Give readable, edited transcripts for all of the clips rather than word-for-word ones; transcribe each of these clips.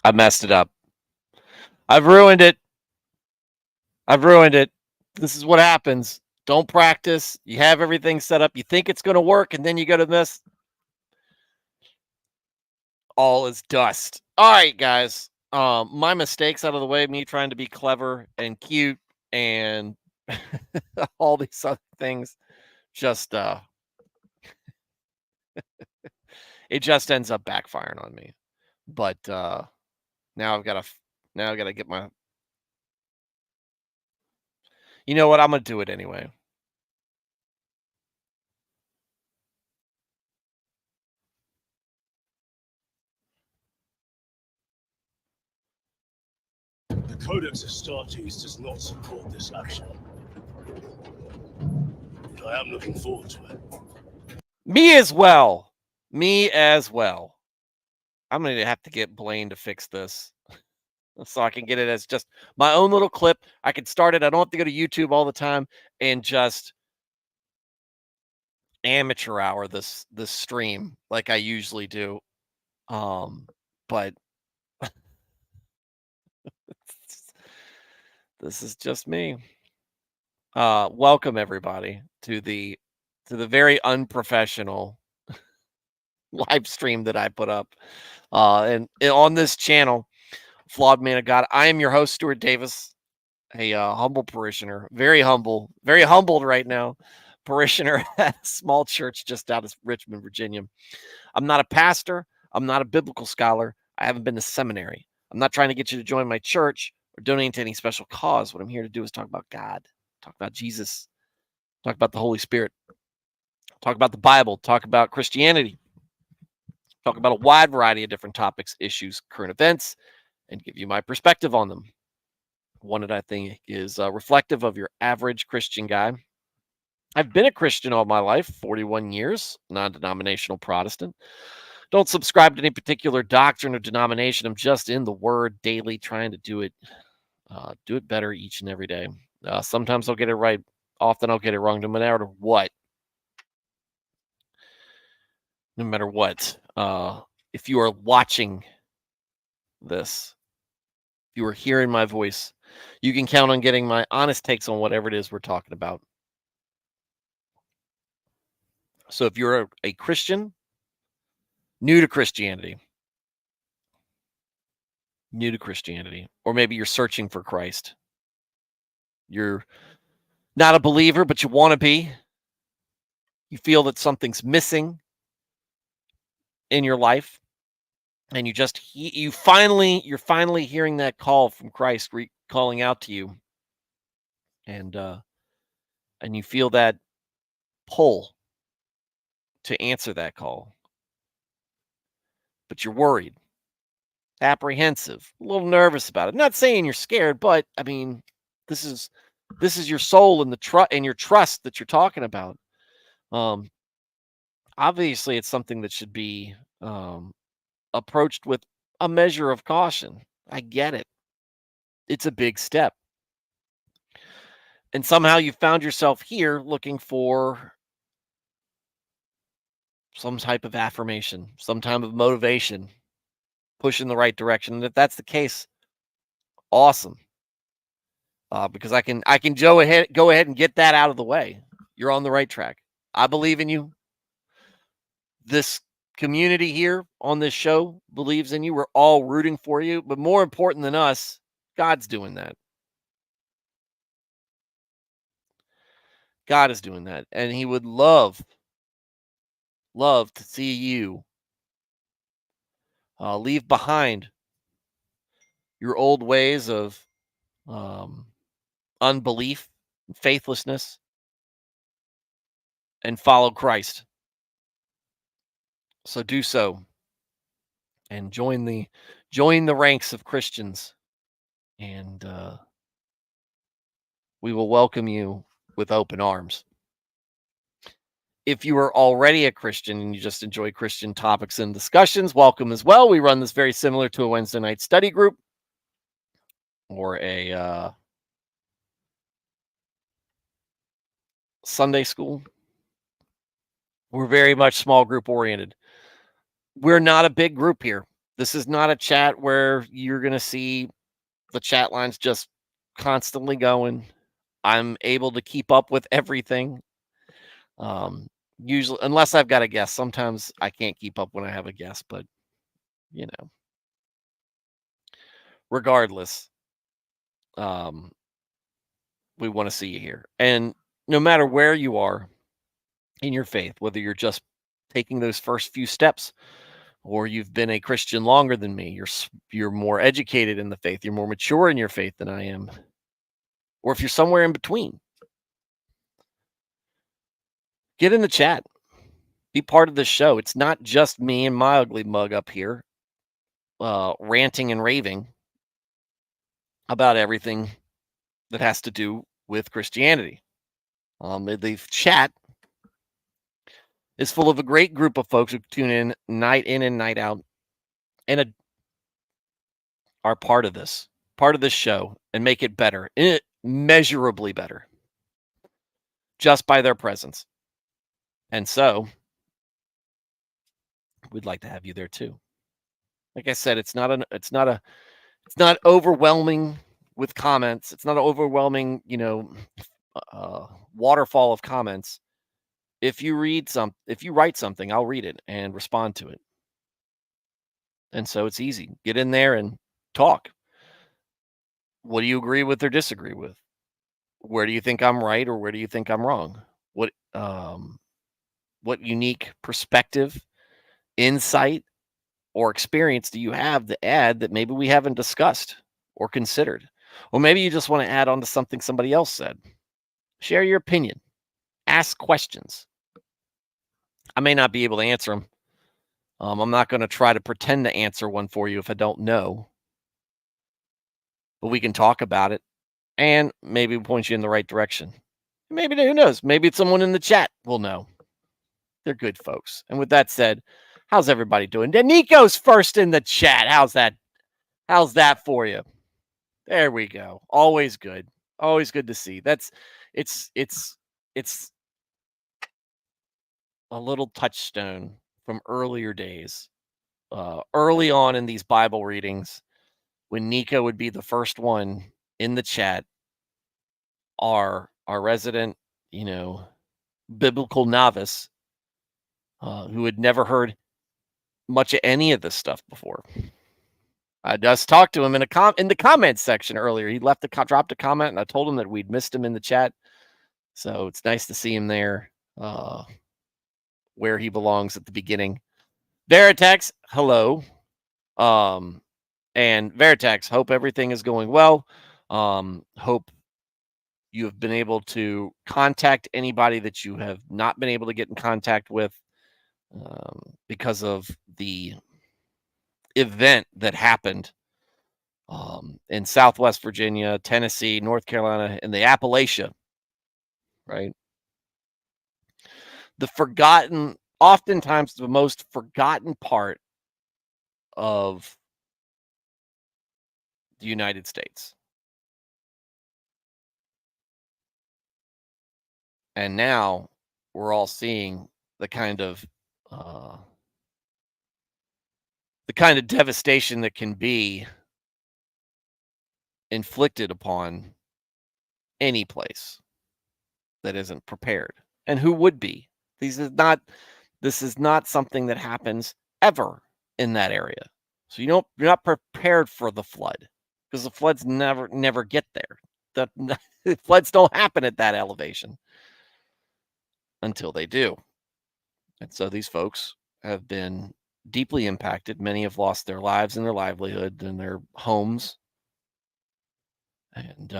I messed it up. I've ruined it. This is what happens. Don't practice. You have everything set up. You think it's going to work, and then you go to miss. All is dust. All right, guys. My mistakes out of the way. Me trying to be clever and cute and all these other things. Just it just ends up backfiring on me. But now I've got to get my. You know what? I'm gonna do it anyway. The Codex Astartes does not support this action. But I am looking forward to it. Me as well. I'm going to have to get Blaine to fix this so I can get it as just my own little clip. I can start it. I don't have to go to YouTube all the time and just amateur hour this stream like I usually do. But this is just me. Welcome everybody to the very unprofessional live stream that I put up. And on this channel, Flawed Man of God. I am your host, Stuart Davis, a humble parishioner, very humbled right now, parishioner at a small church just out of Richmond, Virginia. I'm not a pastor. I'm not a biblical scholar. I haven't been to seminary. I'm not trying to get you to join my church or donate to any special cause. What I'm here to do is talk about God, talk about Jesus, talk about the Holy Spirit, talk about the Bible, talk about Christianity, talk about a wide variety of different topics, issues, current events, and give you my perspective on them. One that I think is reflective of your average Christian guy. I've been a Christian all my life, 41 years, non-denominational Protestant. Don't subscribe to any particular doctrine or denomination. I'm just in the Word daily, trying to do it better each and every day. Sometimes I'll get it right. Often I'll get it wrong, no matter what. No matter what. If you are watching this, if you are hearing my voice, you can count on getting my honest takes on whatever it is we're talking about. So if you're a Christian, new to Christianity, or maybe you're searching for Christ, you're not a believer, but you want to be, you feel that something's missing in your life, and you're finally hearing that call from Christ calling out to you, and you feel that pull to answer that call, but you're worried, apprehensive, a little nervous about it. I'm not saying you're scared, but I mean, this is your soul and your trust that you're talking about. Obviously, it's something that should be approached with a measure of caution. I get it. It's a big step. And somehow you found yourself here looking for some type of affirmation, some type of motivation, push in the right direction. And if that's the case, awesome. Because I can go ahead and get that out of the way. You're on the right track. I believe in you. This community here on this show believes in you. We're all rooting for you. But more important than us, God's doing that. God is doing that. And he would love to see you leave behind your old ways of unbelief, faithlessness, and follow Christ. So do so, and join the ranks of Christians, and we will welcome you with open arms. If you are already a Christian and you just enjoy Christian topics and discussions, welcome as well. We run this very similar to a Wednesday night study group or a Sunday school. We're very much small group oriented. We're not a big group here. This is not a chat where you're going to see the chat lines just constantly going. I'm able to keep up with everything. Um, Usually, unless I've got a guest, sometimes I can't keep up when I have a guest, but you know, regardless, um, we want to see you here. And no matter where you are in your faith, whether you're just taking those first few steps or you've been a Christian longer than me, you're more educated in the faith, you're more mature in your faith than I am, or if you're somewhere in between, get in the chat, be part of this show. It's not just me and my ugly mug up here ranting and raving about everything that has to do with Christianity. The chat is full of a great group of folks who tune in and night out, and are part of this show, and make it better, immeasurably better, just by their presence. And so, we'd like to have you there too. Like I said, it's not overwhelming with comments. It's not an overwhelming, waterfall of comments. If you write something, I'll read it and respond to it. And so it's easy. Get in there and talk. What do you agree with or disagree with? Where do you think I'm right or where do you think I'm wrong? What what unique perspective, insight, or experience do you have to add that maybe we haven't discussed or considered? Or maybe you just want to add on to something somebody else said. Share your opinion. Ask questions. I may not be able to answer them. I'm not going to try to pretend to answer one for you if I don't know. But we can talk about it and maybe point you in the right direction. Maybe, who knows? Maybe someone in the chat will know. They're good folks. And with that said, how's everybody doing? Nico's first in the chat. How's that? How's that for you? There we go. Always good. Always good to see. It's a little touchstone from earlier days. Early on in these Bible readings, when Nico would be the first one in the chat, our resident, biblical novice, who had never heard much of any of this stuff before. I just talked to him in the comments section earlier. He dropped a comment, and I told him that we'd missed him in the chat. So it's nice to see him there, where he belongs at the beginning. Veritex, hello. And Veritex, hope everything is going well. Hope you have been able to contact anybody that you have not been able to get in contact with because of the event that happened in Southwest Virginia, Tennessee, North Carolina, and the Appalachia, right? Oftentimes the most forgotten part of the United States. And now we're all seeing the kind of devastation that can be inflicted upon any place that isn't prepared. And who would be? This is not something that happens ever in that area. So you're not prepared for the flood, because the floods never get there. The floods don't happen at that elevation until they do. And so these folks have been deeply impacted. Many have lost their lives and their livelihood and their homes. And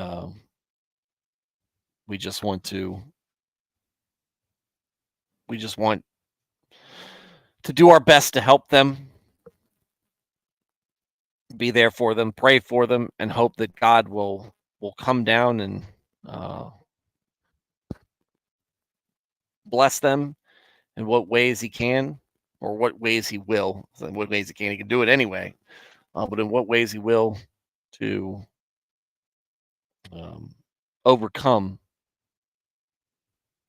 we just want to do our best to help them, be there for them, pray for them, and hope that God will come down and bless them in what ways he can, or what ways he will. In what ways he can do it anyway. But in what ways he will to overcome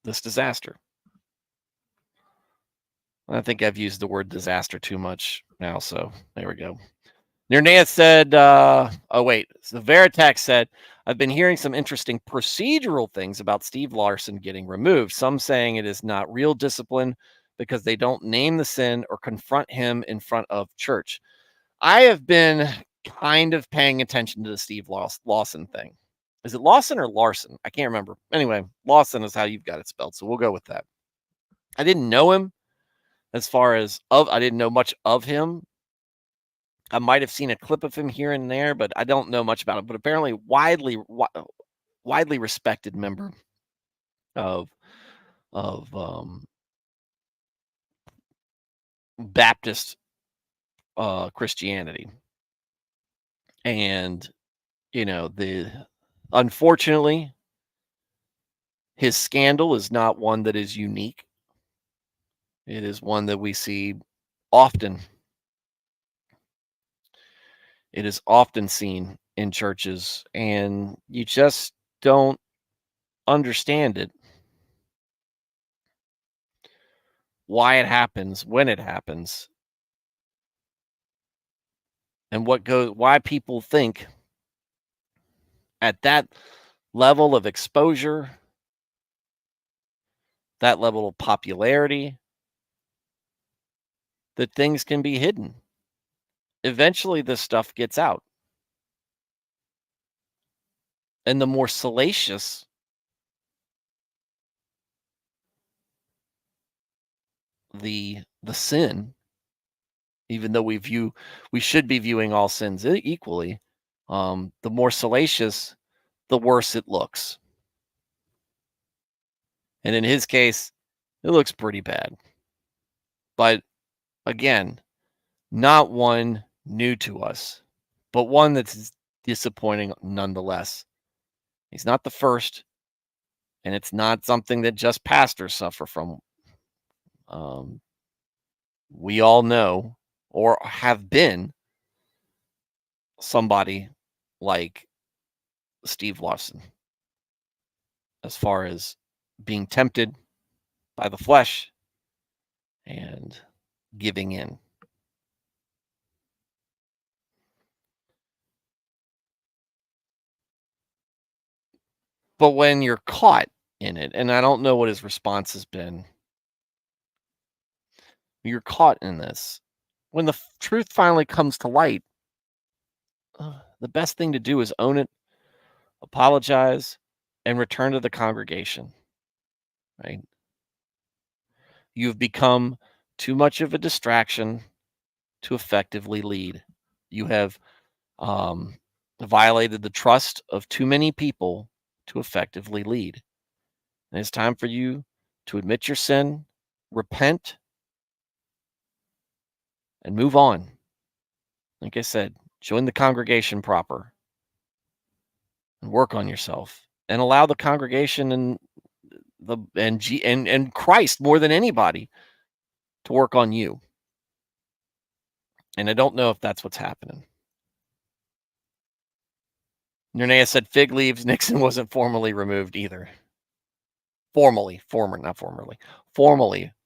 this disaster. I think I've used the word disaster too much now, so there we go. Nirnea said, oh, wait. So Veritex said, I've been hearing some interesting procedural things about Steve Larson getting removed. Some saying it is not real discipline because they don't name the sin or confront him in front of church. I have been kind of paying attention to the Steve Lawson thing. Is it Lawson or Larson? I can't remember. Anyway, Lawson is how you've got it spelled, so we'll go with that. I didn't know him as far as I didn't know much of him. I might have seen a clip of him here and there, but I don't know much about him. But apparently, widely respected member of of Baptist Christianity, and unfortunately, his scandal is not one that is unique. It is one that we see often. It is often seen in churches, and you just don't understand it, why it happens, when it happens, and why people think at that level of exposure, that level of popularity, that things can be hidden. Eventually, this stuff gets out. And the more salacious the sin, even though we should be viewing all sins equally, the more salacious, the worse it looks. And in his case, it looks pretty bad. But again, not one new to us, but one that's disappointing nonetheless. He's not the first, and it's not something that just pastors suffer from. We all know or have been somebody like Steve Lawson as far as being tempted by the flesh and giving in. But when you're caught in it, and I don't know what his response has been, you're caught in this. When the truth finally comes to light, the best thing to do is own it, apologize, and return to the congregation. Right? You've become too much of a distraction to effectively lead. You have violated the trust of too many people to effectively lead. And it's time for you to admit your sin, repent, and move on. Like I said, join the congregation proper and work on yourself and allow the congregation and Christ more than anybody to work on you. And I don't know if that's what's happening. Nernea said fig leaves. Nixon wasn't formally removed either. Formally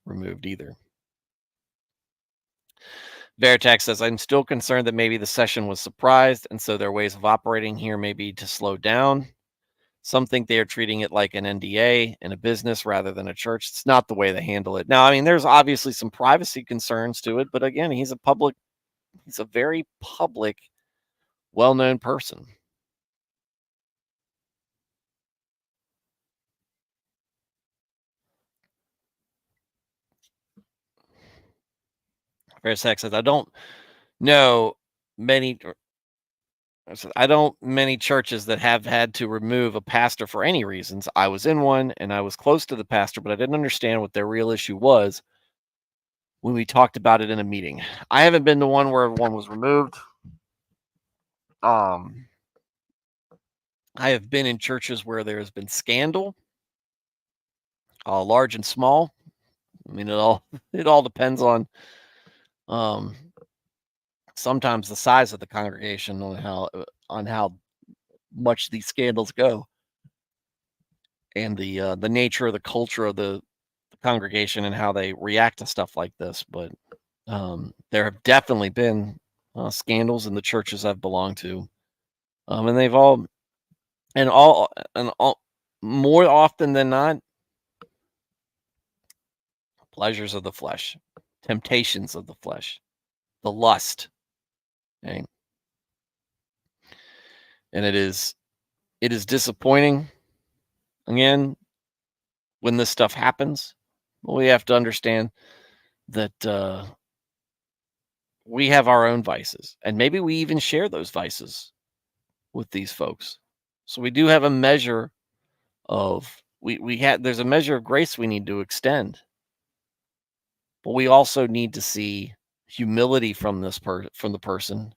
removed either. Veritex says, I'm still concerned that maybe the session was surprised, and so their ways of operating here may be to slow down. Some think they are treating it like an NDA in a business rather than a church. It's not the way they handle it. Now, I mean, there's obviously some privacy concerns to it, but again, he's a very public, well-known person. Veritex says, I don't know many churches that have had to remove a pastor for any reasons. I was in one and I was close to the pastor, but I didn't understand what their real issue was when we talked about it in a meeting. I haven't been to one where one was removed. I have been in churches where there has been scandal, large and small. I mean, it all depends on sometimes the size of the congregation on how much these scandals go, and the nature of the culture of the congregation and how they react to stuff like this, but there have definitely been scandals in the churches I've belonged to, and they've all more often than not, pleasures of the flesh, temptations of the flesh, the lust, okay? And it is disappointing again when this stuff happens. But we have to understand that we have our own vices, and maybe we even share those vices with these folks. So we do have a measure of we have there's a measure of grace we need to extend, but we also need to see humility from from the person,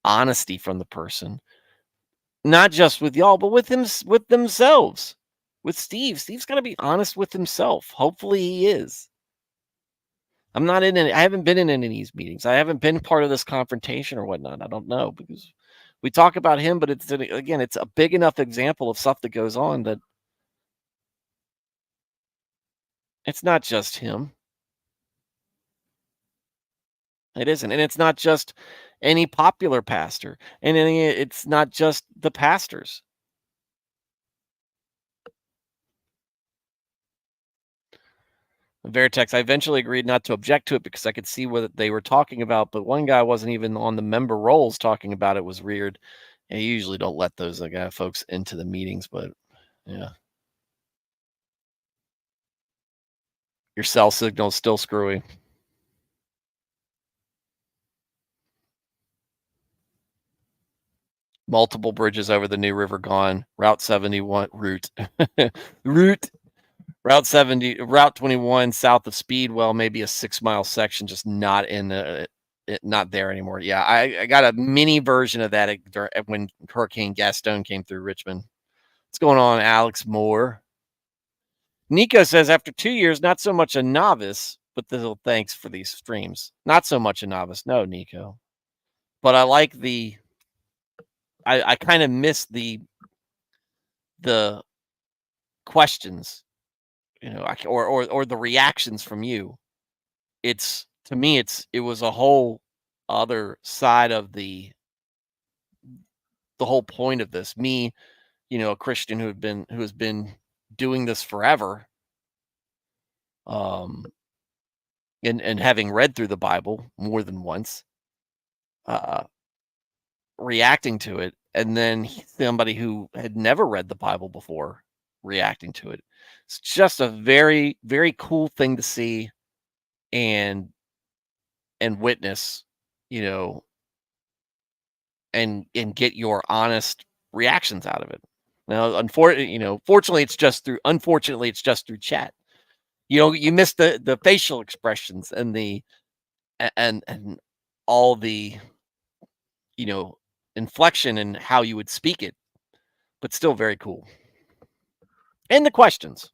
honesty from the person, not just with y'all, but with themselves. With Steve. Steve's got to be honest with himself. Hopefully he is. I haven't been in any of these meetings. I haven't been part of this confrontation or whatnot. I don't know because we talk about him, but it's a big enough example of stuff that goes on that it's not just him. It isn't. And it's not just any popular pastor. And it's not just the pastors. Veritex, I eventually agreed not to object to it because I could see what they were talking about, but one guy wasn't even on the member rolls talking about it was weird. And you usually don't let those folks into the meetings, but yeah. Your cell signal is still screwy. Multiple bridges over the New River gone. Route 71 route. Route 70, Route 21 south of Speedwell, maybe a 6-mile section, just not not there anymore. Yeah, I got a mini version of that when Hurricane Gaston came through Richmond. What's going on, Alex Moore? Nico says, after 2 years, not so much a novice, but thanks for these streams. Not so much a novice. No, Nico. But I like I kind of miss the questions, or the reactions from you. It's to me, it was a whole other side of the whole point of this. Me, a Christian who has been doing this forever, um, and having read through the Bible more than once, uh, reacting to it, and then somebody who had never read the Bible before reacting to it. It's just a very, very cool thing to see and witness, you know, and get your honest reactions out of it. Now, unfortunately, unfortunately, it's just through chat. You miss the facial expressions and and all the inflection and how you would speak it, but still very cool. And the questions.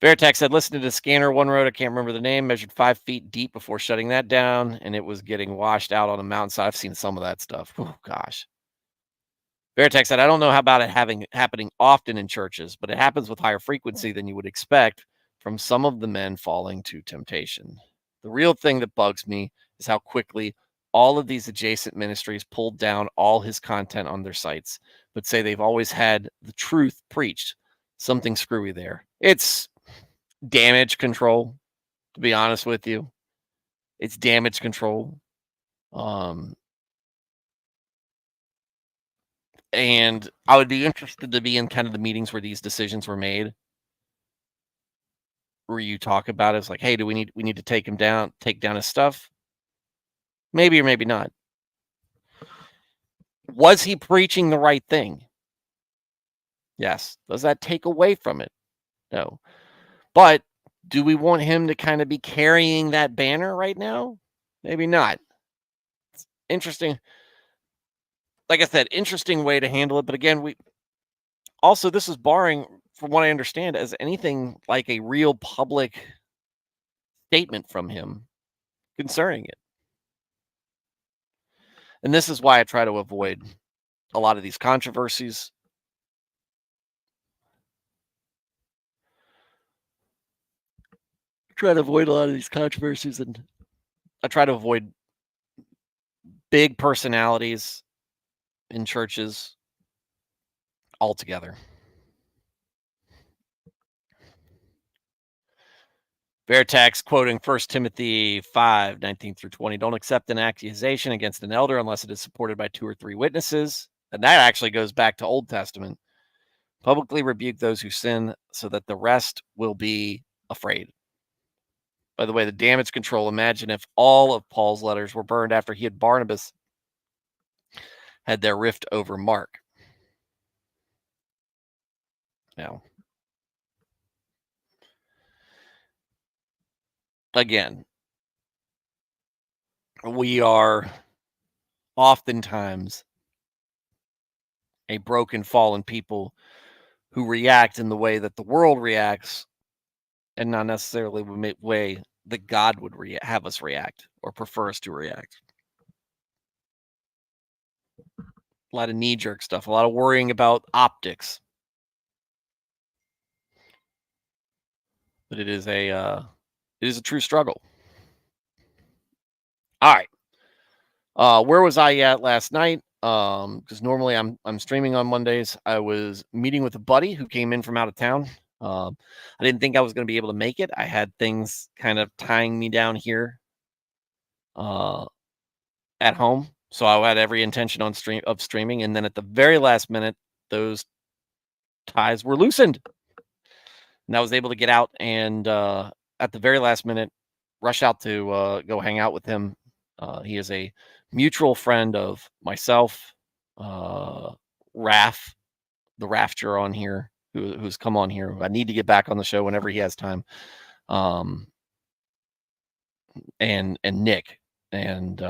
Veritex said, listen to the scanner one road, I can't remember the name, measured 5 feet deep before shutting that down, and it was getting washed out on a mountainside. I've seen some of that stuff. Oh, gosh. Veritex said, I don't know how about it happening often in churches, but it happens with higher frequency than you would expect from some of the men falling to temptation. The real thing that bugs me is how quickly all of these adjacent ministries pulled down all his content on their sites, but say they've always had the truth preached. Something screwy there. It's damage control, to be honest with you. It's damage control. And I would be interested to be in kind of the meetings where these decisions were made, where you talk about it. It's like, hey, we need to take down his stuff? Maybe or maybe not. Was he preaching the right thing? Yes. Does that take away from it? No. But do we want him to kind of be carrying that banner right now? Maybe not. It's interesting. Like I said, interesting way to handle it. But again, this is barring, from what I understand, as anything like a real public statement from him concerning it. And this is why I try to avoid a lot of these controversies. try to avoid a lot of these controversies, and I try to avoid big personalities in churches altogether. Veritex quoting 1 Timothy 5:19-20. Don't accept an accusation against an elder unless it is supported by 2 or 3 witnesses. And that actually goes back to Old Testament. Publicly rebuke those who sin so that the rest will be afraid. By the way, the damage control, imagine if all of Paul's letters were burned after he and Barnabas had their rift over Mark. Now, again, we are oftentimes a broken, fallen people who react in the way that the world reacts and not necessarily the way that God would have us react or prefer us to react. A lot of knee-jerk stuff, a lot of worrying about optics. But it is a true struggle. All right. Where was I at last night? Because normally I'm streaming on Mondays. I was meeting with a buddy who came in from out of town. I didn't think I was going to be able to make it. I had things kind of tying me down here at home, so I had every intention on streaming. And then at the very last minute, those ties were loosened, and I was able to get out and at the very last minute rush out to go hang out with him. He is a mutual friend of myself, Raph, the rafter on here, who's come on here. I need to get back on the show whenever he has time. And Nick, and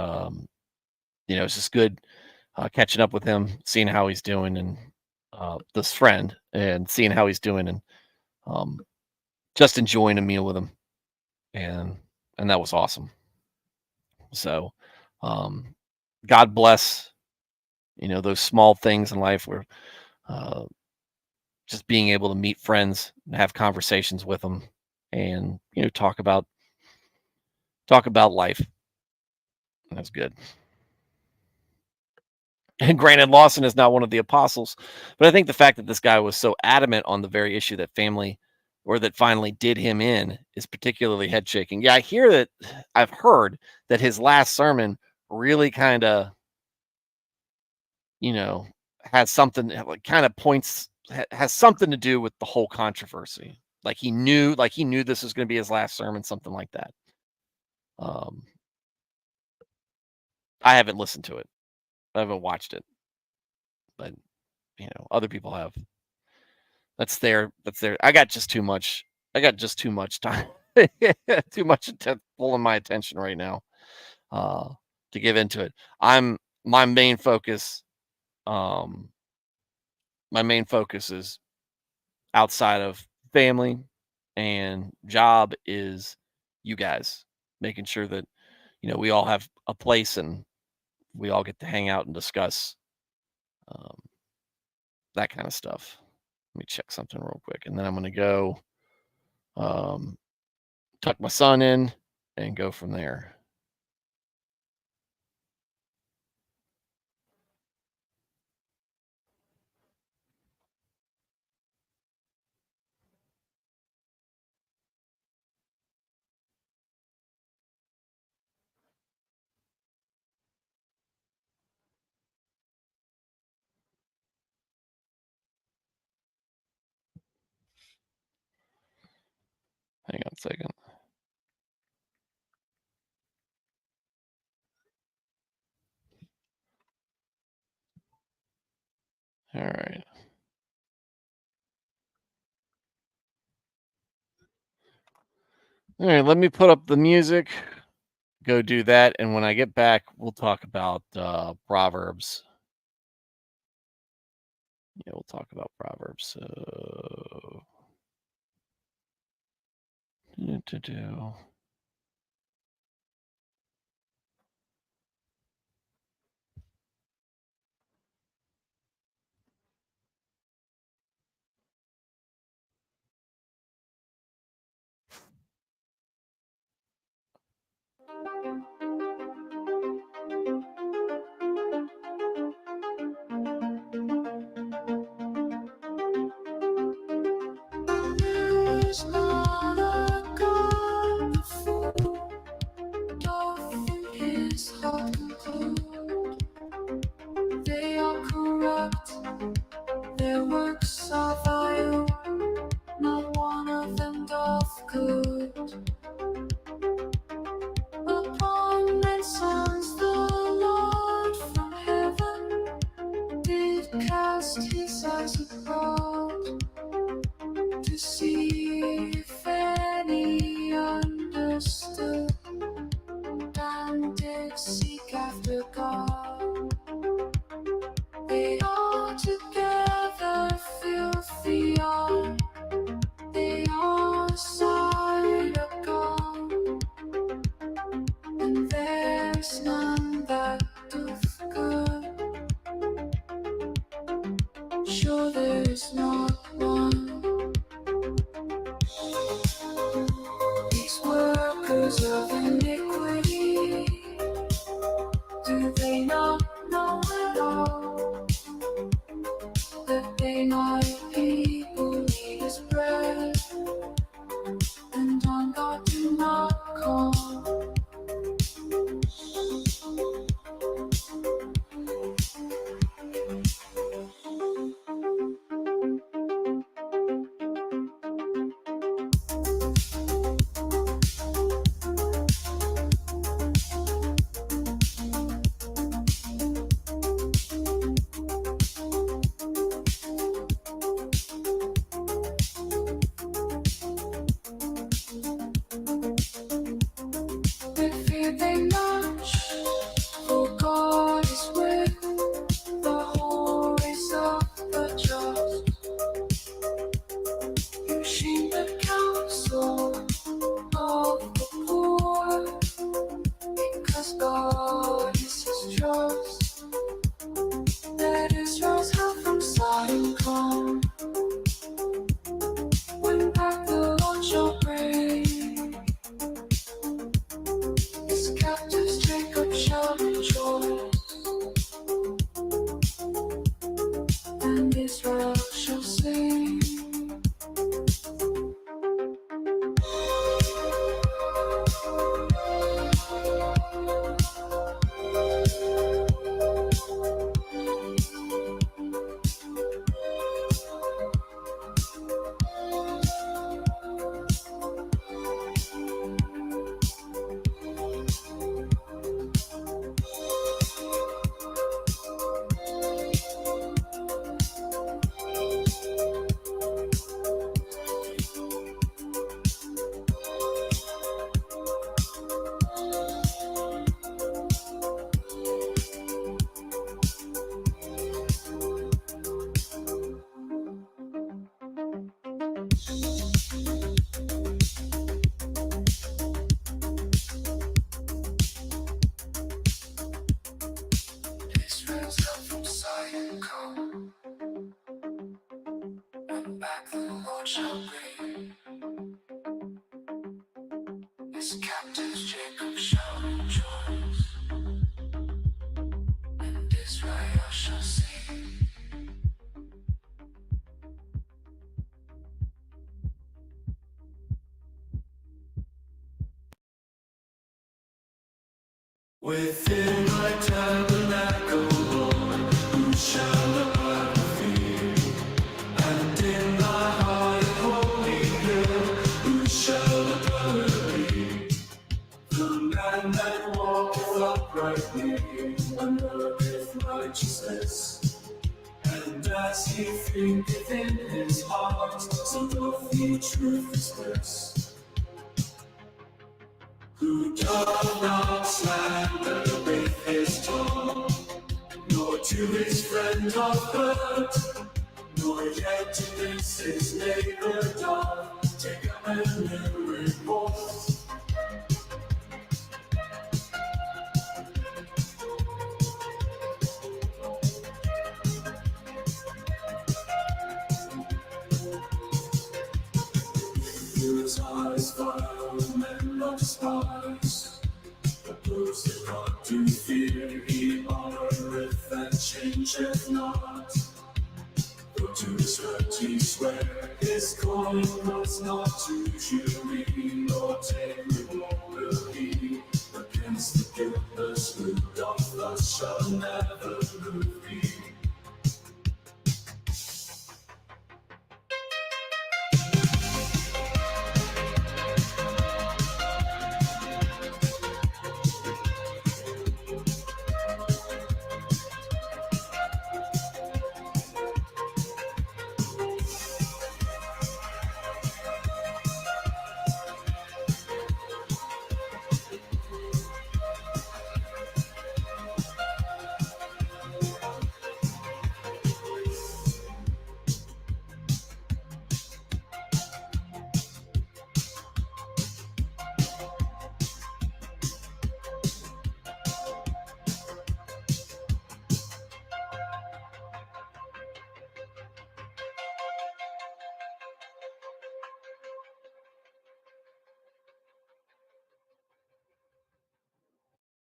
it's just good catching up with him, seeing how he's doing, and this friend, and seeing how he's doing, and just enjoying a meal with him, and that was awesome. So, God bless, those small things in life where just being able to meet friends and have conversations with them, and talk about life. That's good. And granted, Lawson is not one of the apostles, but I think the fact that this guy was so adamant on the very issue that finally did him in is particularly head shaking. Yeah, I've heard that his last sermon really kind of, has something, like, kind of has something to do with the whole controversy. Like he knew this was going to be his last sermon, something like that. I haven't listened to it. I haven't watched it, but other people have. That's their. I got just too much. Time. Too much pulling my attention right now to give into it. My main focus. My main focus is outside of family and job is you guys, making sure that we all have a place and we all get to hang out and discuss um, that kind of stuff. Let me check something real quick, and then I'm going to go um, tuck my son in and go from there. Hang on a second. All right. All right, let me put up the music, go do that, and when I get back, we'll talk about Proverbs. Yeah, we'll talk about Proverbs. So, to do. There's not a God before doth in his heart conclude. They are corrupt, their works are vile, not one of them doth good. Upon men's sons the Lord from heaven did cast his eyes abroad, to see if any understood, and did seek after God. They all together filthy are, they all aside are gone, and there's none that doth good. Sure there is not one. These workers of iniquity, do they not know at all that they not people eat his bread, and on God do not call? They fear they not, for God is with the whole race of the just. You shame the counsel of the poor, because God is his trust. Let Israel's help from Zion come, when back the Lord shall bring his captives. Jacob shall rejoice, and Israel shall sing. Israel's help from Zion come, and back the Lord shall bring his captives. Jacob shall rejoice, and Israel shall sing. Within my tabernacle, Lord, who shall abide with thee? And in thy high and holy hill, who shall dwell with thee? The man that walketh uprightly, and worketh righteousness, and as he thinketh in his heart, so doth he truth is this. Who doth not slander with his tongue, nor to his friend doth hurt, nor yet against his neighbor doth take a meddling report. His eyes vile men not despise, changeth not. For to his hurt he sware, his calling was not to jury, nor take reward of he. Against the guiltless root of flesh shall never move be.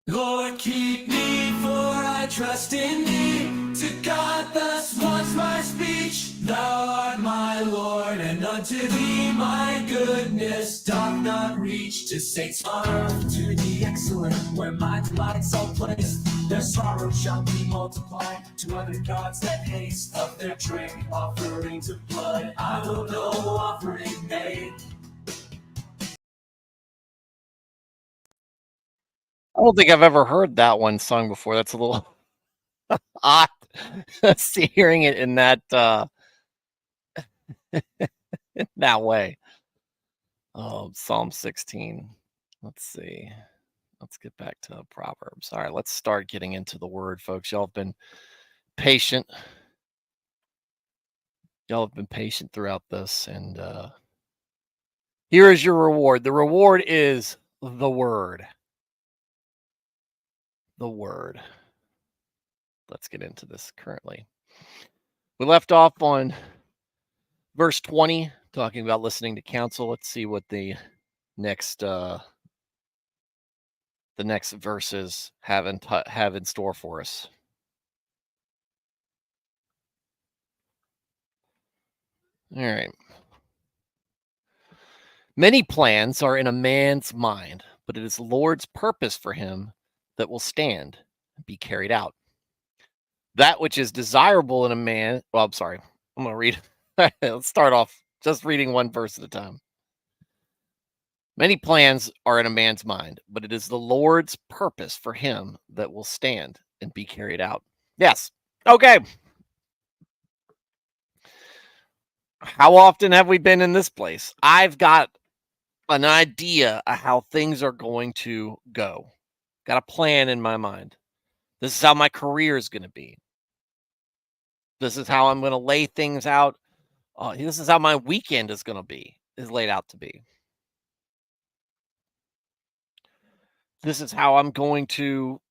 Lord, keep me, for I trust in thee. To God thus wants my speech. Thou art my Lord, and unto thee my goodness doth not reach. To Satan's arm, to the excellent, where my delights are placed. Their sorrow shall be multiplied to other gods that haste. Of their drink offerings of blood, I will no offering make. I don't think I've ever heard that one sung before. That's a little odd. Hearing it in that in that way. Oh, Psalm 16. Let's see. Let's get back to Proverbs. All right, let's start getting into the word, folks. Y'all have been patient. Y'all have been patient throughout this, and here is your reward. The reward is the word. The word. Let's get into this currently. We left off on verse 20, talking about listening to counsel. Let's see what the next verses have in store for us. All right. Many plans are in a man's mind, but it is the Lord's purpose for him that will stand and be carried out. That which is desirable in a man. Well, I'm sorry. I'm going to read. Let's start off just reading one verse at a time. Many plans are in a man's mind, but it is the Lord's purpose for him that will stand and be carried out. Yes. Okay. How often have we been in this place? I've got an idea of how things are going to go. Got a plan in my mind. This is how my career is going to be. This is how I'm going to lay things out. This is how my weekend is laid out to be. This is how I'm going to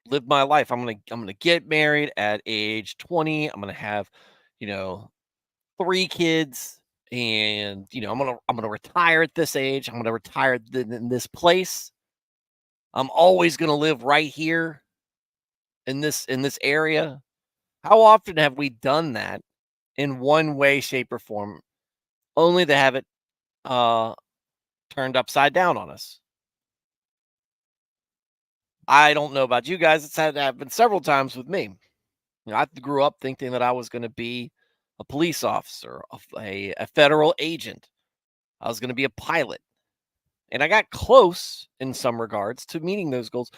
live my life. I'm going to get married at age 20. I'm going to have, 3 kids, and I'm going to retire at this age. I'm going to retire in this place. I'm always going to live right here in this area. How often have we done that in one way, shape, or form, only to have it turned upside down on us? I don't know about you guys. It's had to happen several times with me. I grew up thinking that I was going to be a police officer, a federal agent. I was going to be a pilot. And I got close in some regards to meeting those goals.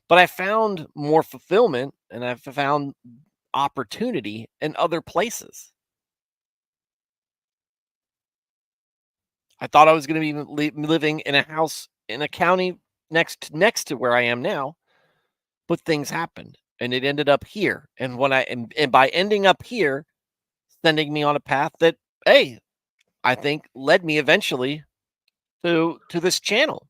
But I found more fulfillment, and I found opportunity in other places. I thought I was going to be living in a house in a county next to where I am now, but things happened, and it ended up here. And and by ending up here, sending me on a path that, hey, I think led me eventually to this channel.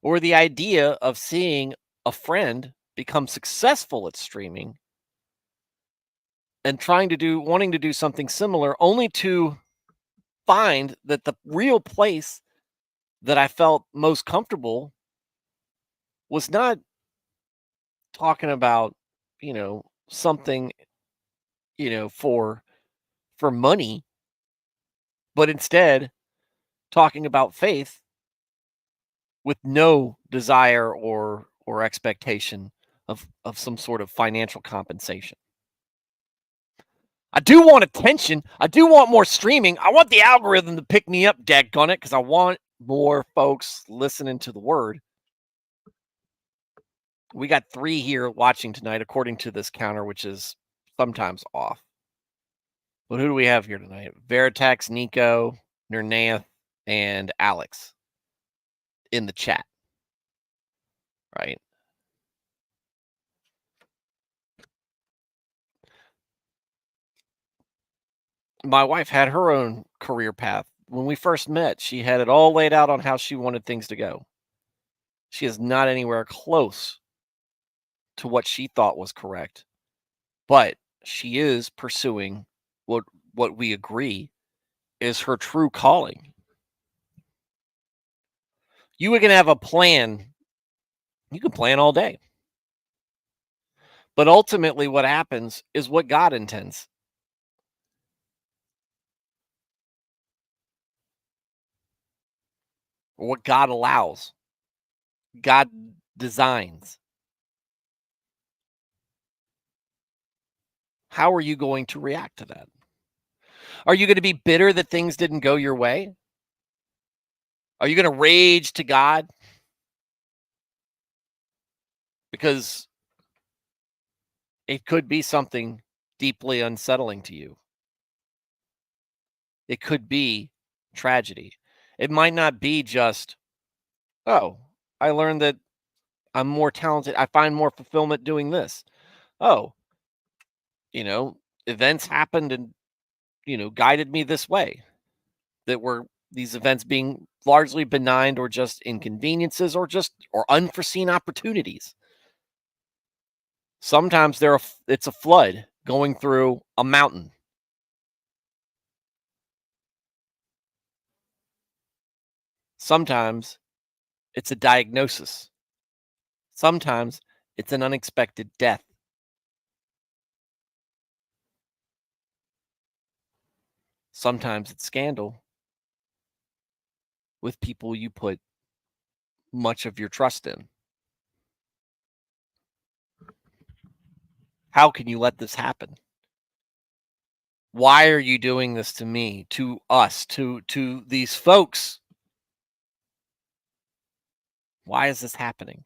Or the idea of seeing a friend become successful at streaming and wanting to do something similar, only to find that the real place that I felt most comfortable was not talking about something, for money, but instead talking about faith with no desire or expectation of some sort of financial compensation. I do want attention. I do want more streaming. I want the algorithm to pick me up, daggone it, because I want more folks listening to the word. We got 3 here watching tonight, according to this counter, which is sometimes off. But who do we have here tonight? Veritex, Nico, Nernath, and Alex in the chat. Right? My wife had her own career path. When we first met, she had it all laid out on how she wanted things to go. She is not anywhere close to what she thought was correct, but she is pursuing what we agree is her true calling. You can have a plan. You can plan all day. But ultimately what happens is what God intends. Or what God allows. God designs. How are you going to react to that? Are you going to be bitter that things didn't go your way? Are you going to rage to God? Because it could be something deeply unsettling to you. It could be tragedy. It might not be just, oh, I learned that I'm more talented. I find more fulfillment doing this. Oh, events happened and, guided me this way. That were these events being largely benign or just inconveniences or unforeseen opportunities. Sometimes it's a flood going through a mountain. Sometimes it's a diagnosis. Sometimes it's an unexpected death. Sometimes it's scandal with people you put much of your trust in. How can you let this happen? Why are you doing this to me, to us, to these folks? Why is this happening?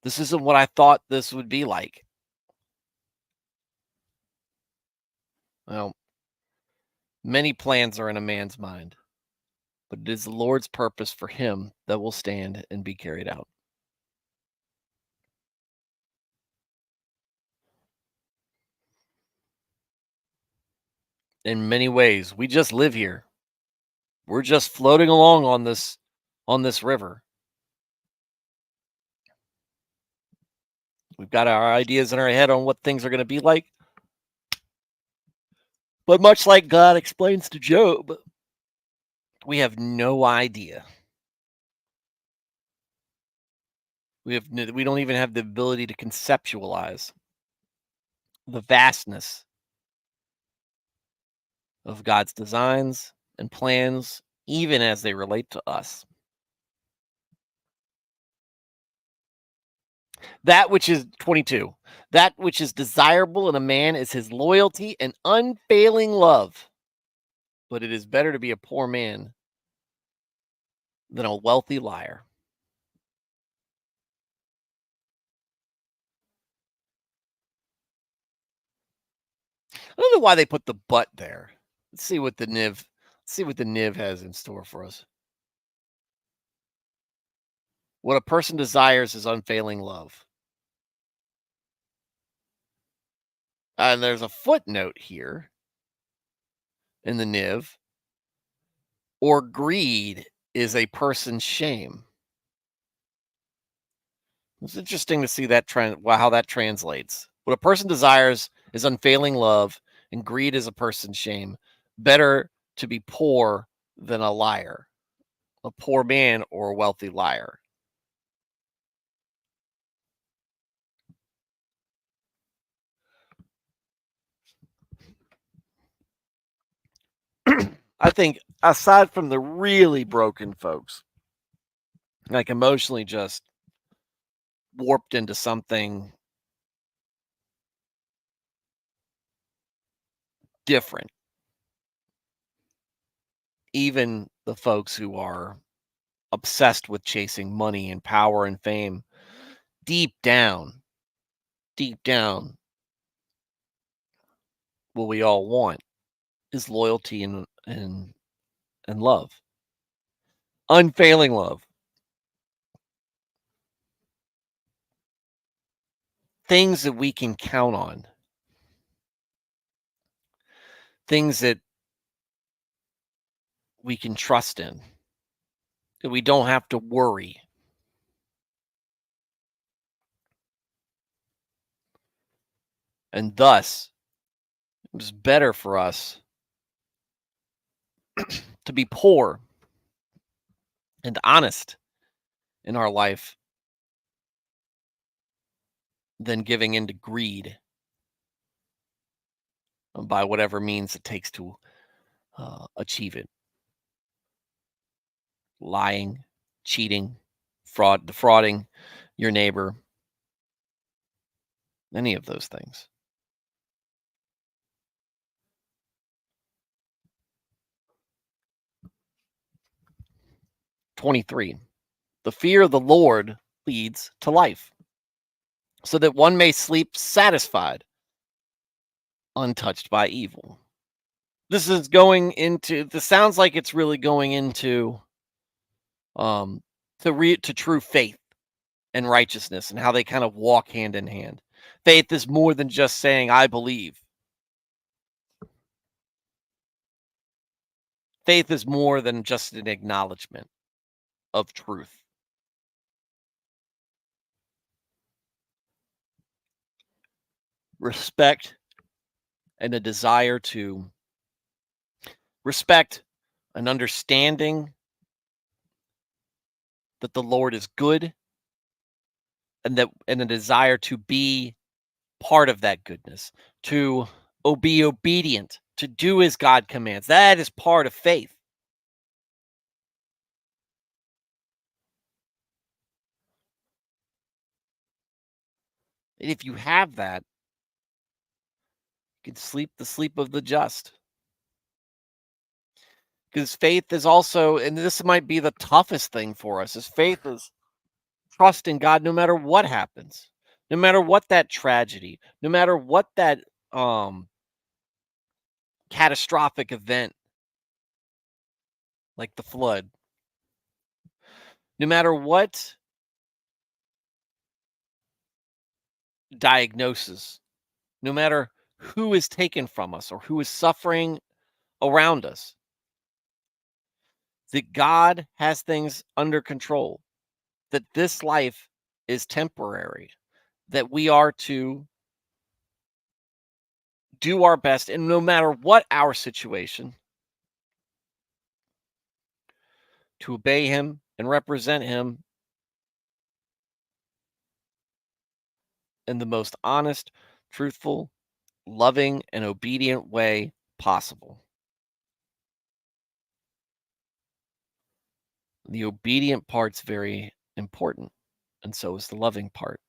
This isn't what I thought this would be like. Well, many plans are in a man's mind, but it is the Lord's purpose for him that will stand and be carried out. In many ways, we just live here. We're just floating along on this river. We've got our ideas in our head on what things are going to be like. But much like God explains to Job, we have no idea. We don't even have the ability to conceptualize the vastness of God's designs and plans, even as they relate to us. That which is 22. That which is desirable in a man is his loyalty and unfailing love. But it is better to be a poor man than a wealthy liar. I don't know why they put the but there. Let's see what the Niv has in store for us. What a person desires is unfailing love. And there's a footnote here in the Niv. Or greed is a person's shame. It's interesting to see that how that translates. What a person desires is unfailing love, and greed is a person's shame. Better to be poor than a liar, a poor man or a wealthy liar. I think aside from the really broken folks, like emotionally just warped into something different, even the folks who are obsessed with chasing money and power and fame, deep down, what we all want is loyalty and love, unfailing love, things that we can count on, things that we can trust in, that we don't have to worry. And thus, it was better for us to be poor and honest in our life than giving into greed by whatever means it takes to achieve it. Lying, cheating, defrauding your neighbor, any of those things. "23. The fear of the Lord leads to life, so that one may sleep satisfied, untouched by evil." This sounds like it's really going into to true faith and righteousness and how they kind of walk hand in hand. Faith is more than just saying I believe. Faith is more than just an acknowledgement of truth. Respect and a desire to respect an understanding that the Lord is good and a desire to be part of that goodness, to be obedient, to do as God commands. That is part of faith. And if you have that, you can sleep the sleep of the just. Because faith is also, and this might be the toughest thing for us, is faith is trust in God no matter what happens, no matter what that tragedy, no matter what that catastrophic event like the flood, no matter what diagnosis, no matter who is taken from us or who is suffering around us, that God has things under control, that this life is temporary, that we are to do our best, and no matter what our situation, to obey Him and represent Him in the most honest, truthful, loving, and obedient way possible. The obedient part's very important, and so is the loving part.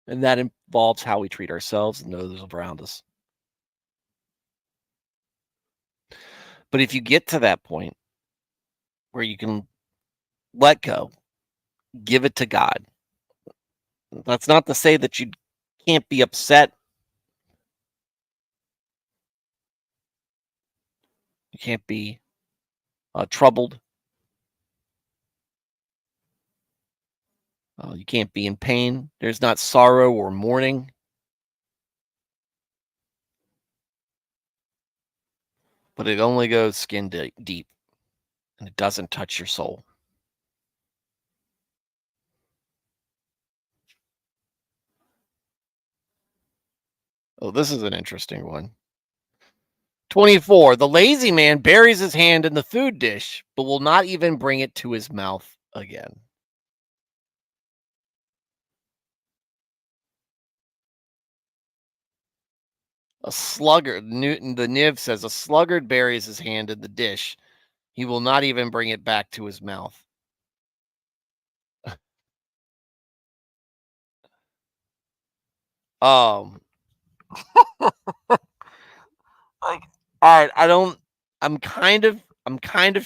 And that involves how we treat ourselves and those around us. But if you get to that point where you can let go, give it to God, that's not to say that you can't be upset. You can't be troubled. You can't be in pain. There's not sorrow or mourning. But it only goes skin deep, and it doesn't touch your soul. Oh, this is an interesting one. 24. The lazy man buries his hand in the food dish, but will not even bring it to his mouth again. A sluggard, Newton, the Niv says, a sluggard buries his hand in the dish. He will not even bring it back to his mouth. Um, like, all right, I'm kind of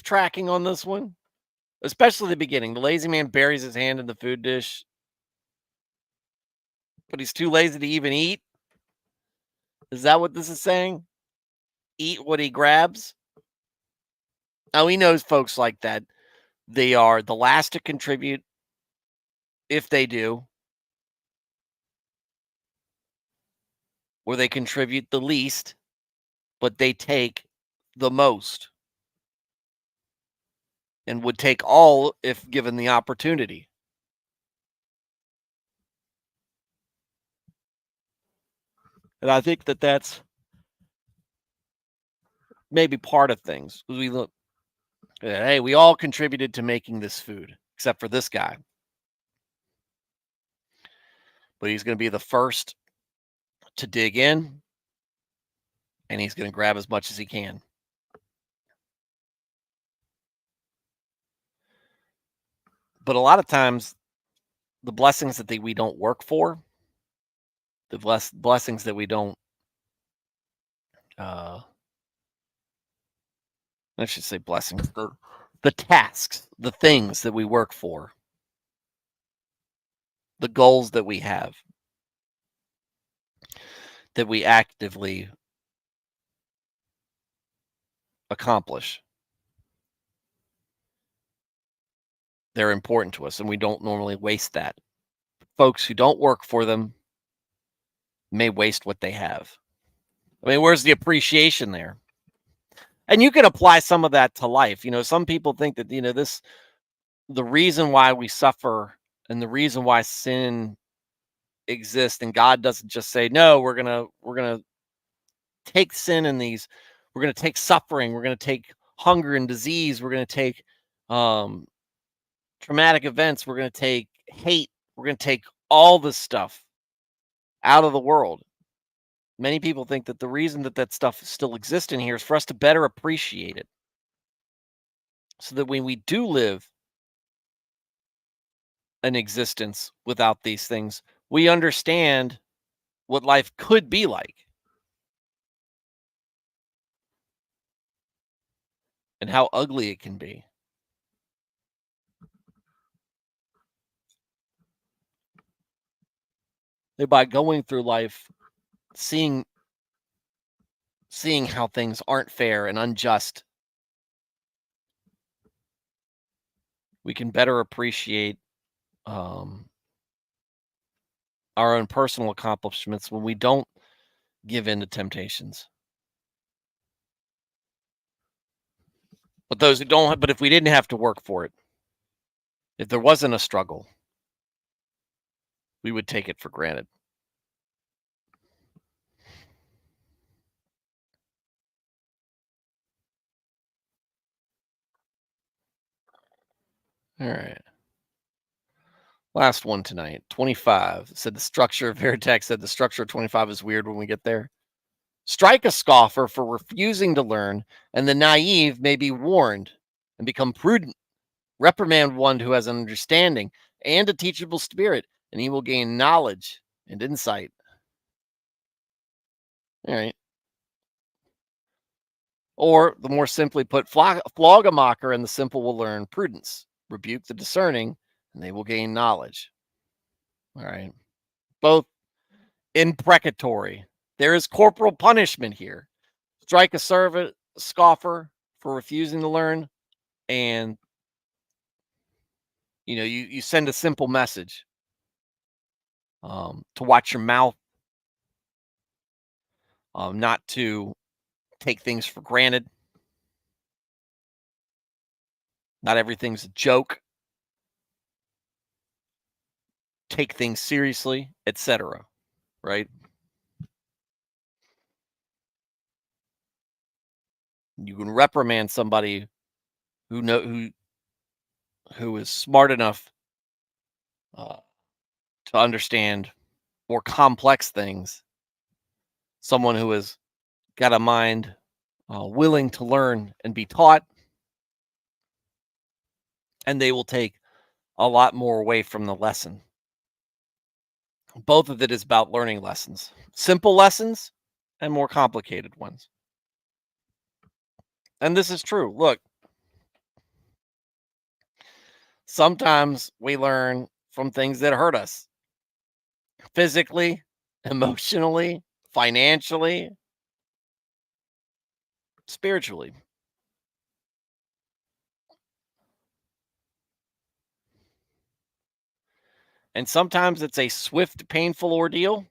tracking on this one, especially the beginning. The lazy man buries his hand in the food dish, but he's too lazy to even eat. Is that what this is saying? Eat what he grabs? Now, he knows folks like that. They are the last to contribute if they do, or they contribute the least, but they take the most and would take all if given the opportunity. And I think that that's maybe part of things. We look, hey, we all contributed to making this food, except for this guy. But he's going to be the first to dig in, and he's going to grab as much as he can. But a lot of times, the blessings that we don't work for, the blessings that we don't, I should say blessings, the tasks, the things that we work for, the goals that we have, that we actively accomplish. They're important to us, and we don't normally waste that. Folks who don't work for them may waste what they have. I mean, where's the appreciation there? And you can apply some of that to life. Some people think that, the reason why we suffer and the reason why sin exists, and God doesn't just say, no, we're gonna take sin and we're gonna take suffering, we're gonna take hunger and disease, we're gonna take traumatic events, we're gonna take hate, we're gonna take all this stuff out of the world. Many people think that the reason that stuff still exists in here is for us to better appreciate it, so that when we do live an existence without these things, we understand what life could be like and how ugly it can be. And by going through life, seeing how things aren't fair and unjust, we can better appreciate our own personal accomplishments when we don't give in to temptations. But those who don't, but if we didn't have to work for it, if there wasn't a struggle, we would take it for granted. All right. Last one tonight. 25 said the structure of Veritex said the structure of 25 is weird when we get there. Strike a scoffer for refusing to learn, and the naive may be warned and become prudent. Reprimand one who has an understanding and a teachable spirit, and he will gain knowledge and insight. All right. Or, the more simply put, flog a mocker, and the simple will learn prudence. Rebuke the discerning, and they will gain knowledge. All right. Both imprecatory. There is corporal punishment here. Strike a servant, scoffer for refusing to learn, and you send a simple message to watch your mouth, not to take things for granted. Not everything's a joke. Take things seriously, etc. Right? You can reprimand somebody who is smart enough to understand more complex things someone who has got a mind willing to learn and be taught, and they will take a lot more away from the lesson. Both of it is about learning lessons, simple lessons and more complicated ones. And this is true. Look, sometimes we learn from things that hurt us physically, emotionally, financially, spiritually. And sometimes it's a swift, painful ordeal.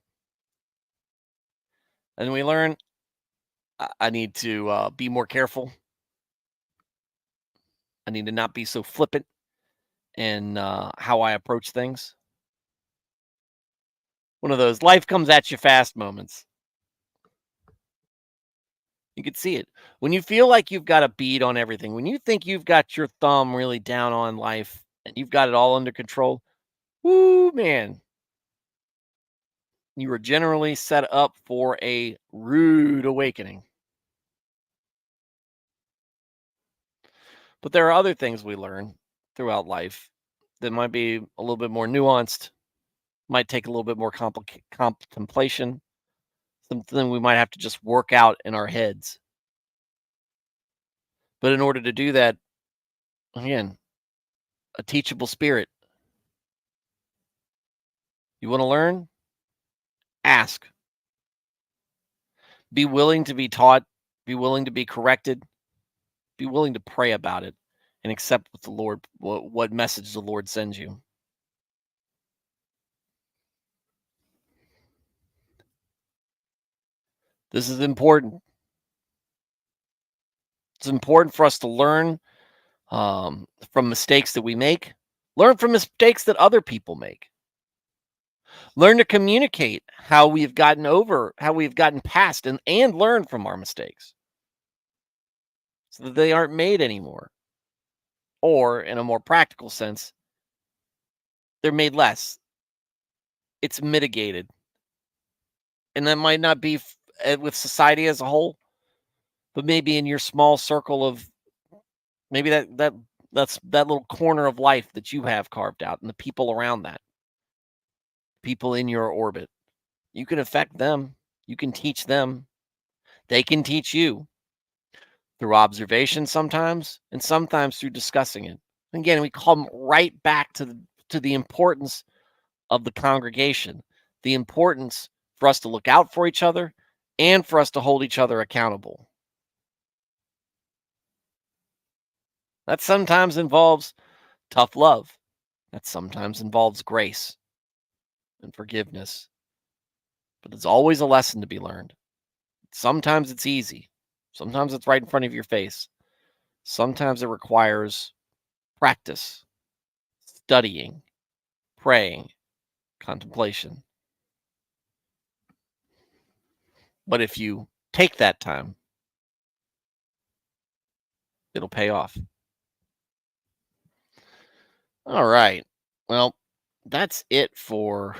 And we learn I need to be more careful. I need to not be so flippant in how I approach things. One of those life comes at you fast moments. You can see it. When you feel like you've got a bead on everything, when you think you've got your thumb really down on life and you've got it all under control, whoo, man, you were generally set up for a rude awakening. But there are other things we learn throughout life that might be a little bit more nuanced, might take a little bit more contemplation, something we might have to just work out in our heads. But in order to do that, again, a teachable spirit. You want to learn? Ask. Be willing to be taught, be willing to be corrected, be willing to pray about it and accept what the Lord what message the Lord sends you. This is important. It's important for us to learn from mistakes that we make, learn from mistakes that other people make, learn to communicate how we've gotten past and learn from our mistakes so that they aren't made anymore. Or in a more practical sense, they're made less. It's mitigated. And that might not be with society as a whole, but maybe in your small circle of maybe that's that little corner of life that you have carved out and the people around that, people in your orbit. You can affect them. You can teach them. They can teach you through observation sometimes, and sometimes through discussing it. Again, we come right back to the importance of the congregation, the importance for us to look out for each other and for us to hold each other accountable. That sometimes involves tough love. That sometimes involves grace and forgiveness. But it's always a lesson to be learned. Sometimes it's easy. Sometimes it's right in front of your face. Sometimes it requires practice, studying, praying, contemplation. But if you take that time, it'll pay off. All right. Well, that's it for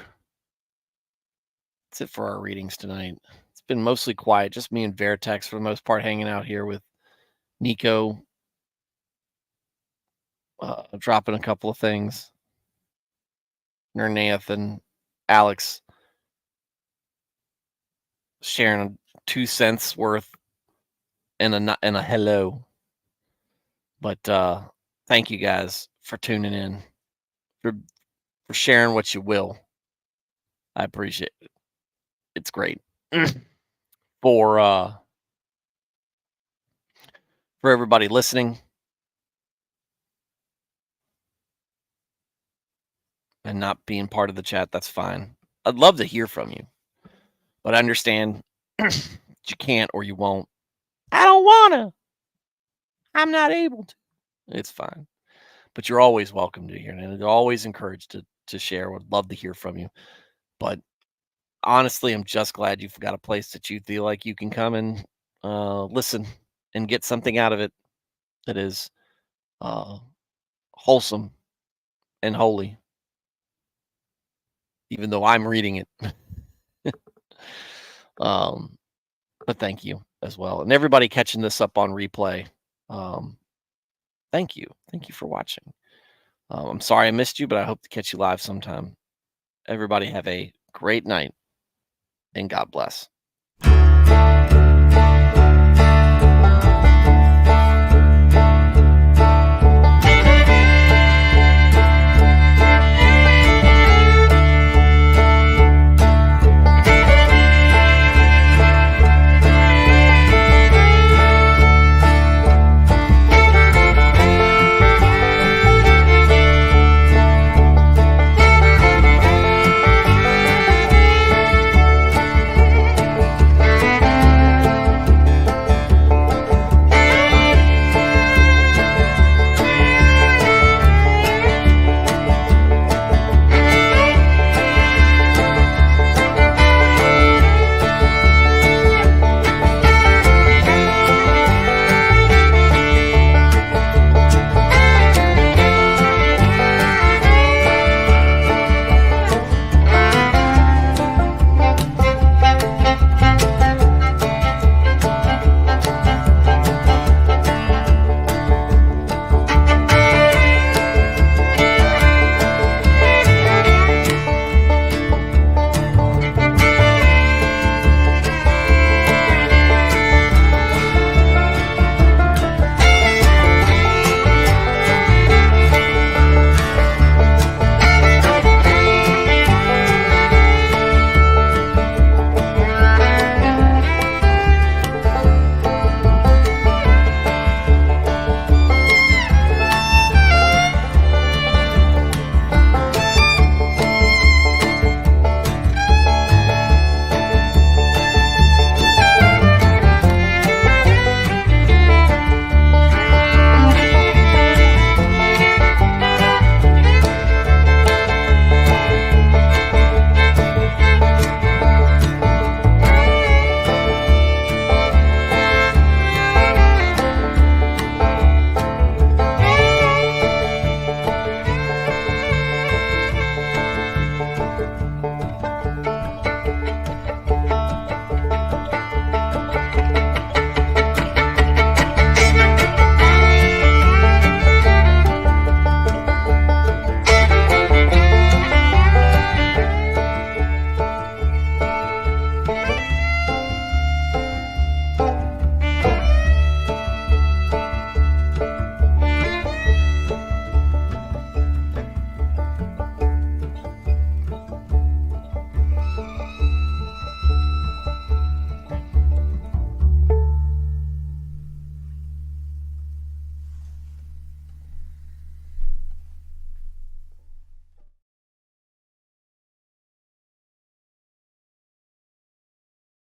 our readings tonight. It's been mostly quiet, just me and Vertex for the most part, hanging out here with Nico, dropping a couple of things. Nernath and Alex sharing 2 cents worth and a hello. But thank you guys for tuning in, for sharing what you will. I appreciate it. It's great. For everybody listening and not being part of the chat, that's fine. I'd love to hear from you, but I understand you can't or you won't. I don't want to. I'm not able to. It's fine. But you're always welcome to hear, and you're always encouraged to share. Would love to hear from you. But honestly, I'm just glad you've got a place that you feel like you can come and listen and get something out of it that is wholesome and holy, even though I'm reading it. But thank you as well, and everybody catching this up on replay. Thank you for watching. I'm sorry I missed you, but I hope to catch you live sometime. Everybody have a great night, and God bless.